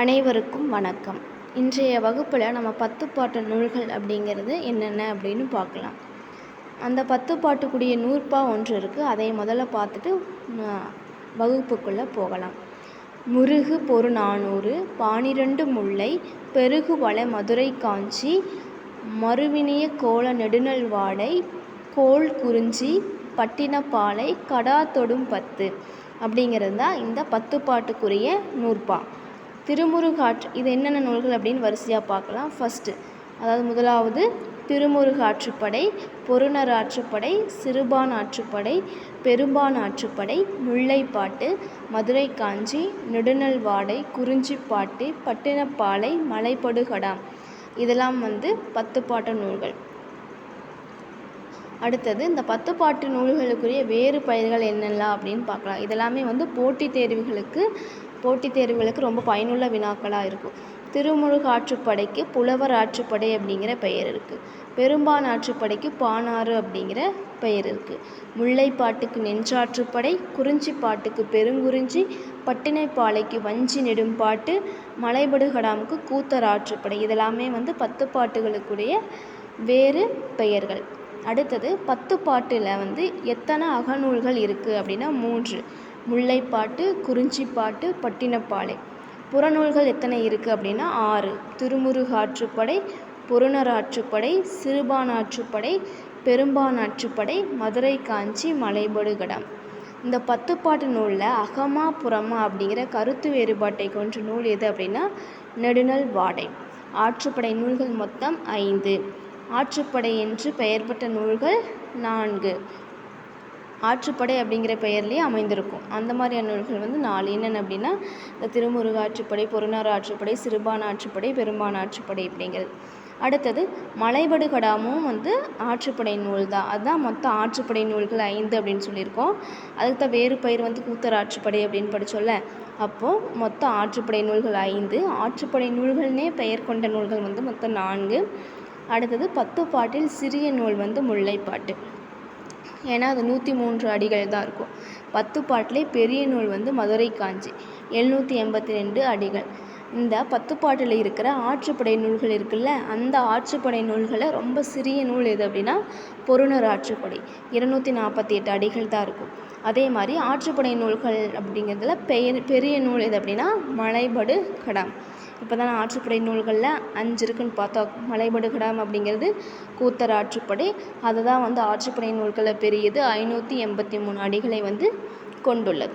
அனைவருக்கும் வணக்கம். இன்றைய வகுப்பில் நம்ம 10 பாட்டு நூல்கள் அப்படிங்கிறது என்னென்ன அப்படின்னு பார்க்கலாம். அந்த 10 பாட்டுக்குரிய நூற்பா ஒன்று இருக்குது. அதை முதல்ல பார்த்துட்டு வகுப்புக்குள்ளே போகலாம். முருகு பொரு 400 12 முல்லை பெருகு வள மதுரை காஞ்சி மறுவினிய கோல நெடுநல் வாடை கோல் குறிஞ்சி பட்டினப்பாலை கடா தொடும் 10 அப்படிங்கிறது தான் இந்த 10 பாட்டுக்குரிய நூற்பா. திருமுருகாற்று இது என்னென்ன நூல்கள் அப்படின்னு வரிசையாக பார்க்கலாம். அதாவது முதலாவது திருமுருகாற்றுப்படை, பொருணர் ஆற்றுப்படை, சிறுபான் ஆற்றுப்படை, பெரும்பான் ஆற்றுப்படை, முல்லைப்பாட்டு, மதுரை காஞ்சி, நெடுநல் வாடை, குறிஞ்சிப்பாட்டு, பட்டினப்பாலை, மலைபடுகடாம் இதெல்லாம் 10 பாட்டு நூல்கள். அடுத்தது இந்த 10 பாட்டு நூல்களுக்குரிய வேறு பெயர்கள் என்னெல்லாம் அப்படின்னு பார்க்கலாம். இதெல்லாமே போட்டித் தேர்வுகளுக்கு ரொம்ப பயனுள்ள வினாக்களாக இருக்கும். திருமுருகாற்றுப்படைக்கு புலவர் ஆற்றுப்படை அப்படிங்கிற பெயர் இருக்குது. பெரும்பான் ஆற்றுப்படைக்கு பானாறு அப்படிங்கிற பெயர் இருக்குது. முல்லைப்பாட்டுக்கு நெஞ்சாற்றுப்படை, குறிஞ்சிப்பாட்டுக்கு பெருங்குறிஞ்சி, பட்டினைப்பாலைக்கு வஞ்சி நெடும்பாட்டு, மலைபடுகடாமுக்கு கூத்தர் ஆற்றுப்படை இதெல்லாமே 10 பாட்டுகளுக்குரிய வேறு பெயர்கள். அடுத்தது 10 பாட்டில் எத்தனை அகநூல்கள் இருக்குது அப்படின்னா 3. முல்லைப்பாட்டு, குறிஞ்சிப்பாட்டு, பட்டினப்பாலை. புறநூல்கள் எத்தனை இருக்குது அப்படின்னா 6. திருமுருகாற்றுப்படை, பொருணர் ஆற்றுப்படை, சிறுபான் ஆற்றுப்படை, பெரும்பான் ஆற்றுப்படை, மதுரை காஞ்சி, மலைபடுகடாம். இந்த 10 பாட்டு நூலில் அகமா புறமா அப்படிங்கிற கருத்து வேறுபாட்டை கொண்ட நூல் எது அப்படின்னா நெடுநல் வாடை. ஆற்றுப்படை நூல்கள் மொத்தம் 5. ஆற்றுப்படை என்று பெயர் பெற்ற நூல்கள் 4. ஆற்றுப்படை அப்படிங்கிற பெயர்லேயே அமைந்திருக்கும். அந்த மாதிரியான நூல்கள் 4. என்னென்ன அப்படின்னா இந்த திருமுருகாற்றுப்படை, பொருணர் ஆற்றுப்படை, சிறுபான் ஆற்றுப்படை, பெரும்பான் ஆற்றுப்படை அப்படிங்கிறது. அடுத்தது மலைபடுகடாமும் ஆற்றுப்படை நூல் தான். அதுதான் மொத்தம் ஆற்றுப்படை நூல்கள் 5 அப்படின்னு சொல்லியிருக்கோம். அதுக்கு தான் வேறு பெயர் கூத்தர் ஆற்றுப்படை அப்படின்னு படித்தோல்ல. அப்போது மொத்தம் ஆற்றுப்படை நூல்கள் 5. ஆற்றுப்படை நூல்கள்னே பெயர் கொண்ட நூல்கள் மொத்தம் 4. அடுத்தது 10 பாட்டில் சிறிய நூல் முல்லைப்பாட்டு. ஏன்னா அது 103 அடிகள் தான் இருக்கும். 10 பாட்டிலே பெரிய நூல் மதுரை காஞ்சி 782 அடிகள். இந்த 10 பாட்டில் இருக்கிற ஆற்றுப்படை நூல்கள் இருக்குல்ல, அந்த ஆற்றுப்படை நூல்களை ரொம்ப சிறிய நூல் எது அப்படின்னா பொருணர் ஆற்றுப்படை 248 அடிகள் தான் இருக்கும். அதே மாதிரி ஆற்றுப்படை நூல்கள் அப்படிங்கிறதுல பெரிய நூல் எது அப்படின்னா மலைபடுகடாம். இப்போ தான் ஆற்றுப்படை நூல்களில் 5 இருக்குன்னு பார்த்தோம். மலைபடுகடாம் அப்படிங்கிறது கூத்தர் ஆற்றுப்படை. அதுதான் ஆற்றுப்படை நூல்களில் பெரியது. 583 அடிகளை கொண்டுள்ளது.